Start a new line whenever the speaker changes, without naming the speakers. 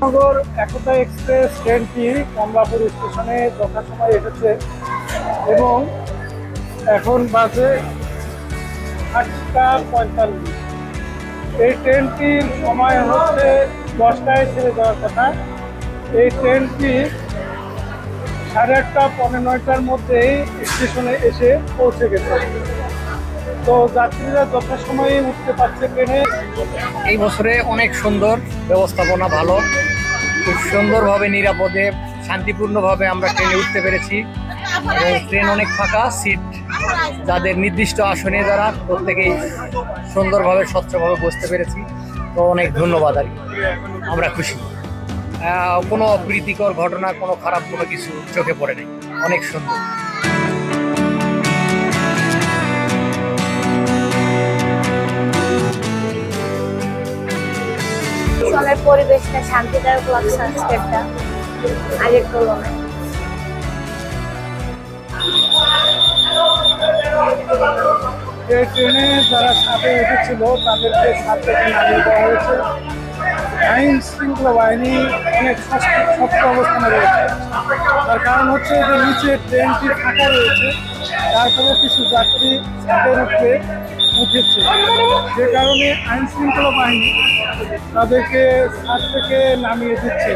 নগর একতা express ট্রেনটি কমলাপুর স্টেশনে যথাসময়ে এসেছে এবং এখন বাজে 8:45। এই ট্রেনটির সময় হচ্ছে 10টায় ছেড়ে যাওয়ার কথা। এই ট্রেনটি 8:30 পৌনে 9টার মধ্যেই স্টেশনে এসে পৌঁছে গেছে। তো যাত্রীরা যথাসময়ে উঠতে পারছে ট্রেনে।
এই বছরে অনেক সুন্দর ব্যবস্থাপনা, ভালো, খুব সুন্দরভাবে নিরাপদে শান্তিপূর্ণভাবে আমরা ট্রেনে উঠতে পেরেছি এবং ট্রেন অনেক ফাঁকা, সিট যাদের নির্দিষ্ট আসনে যারা প্রত্যেকেই সুন্দরভাবে স্বচ্ছভাবে বসতে পেরেছি। তো অনেক ধন্যবাদ, আর আমরা খুশি। কোনো অপ্রীতিকর ঘটনা, কোনো খারাপ কোনো কিছু চোখে পড়ে নাই, অনেক সুন্দর।
পরিবেশটা শান্তিদায়ক লাগছে আজকেরটা আগের তুলনায়।
এই ট্রেনে যারা সাথে উঠেছিল তাদেরকে সাত থেকে নামিয়ে দেওয়া হয়েছে। আইন শৃঙ্খলা বাহিনী অনেক শক্ত অবস্থানে রয়েছে। তার কারণ হচ্ছে যে নিচে ট্রেনটি ফাঁকা রয়েছে, তারপরে কিছু যাত্রী ছাদের উপরে উঠেছে। যে কারণে আইন শৃঙ্খলা বাহিনী তাদেরকে ছাদ থেকে নামিয়ে দিচ্ছে।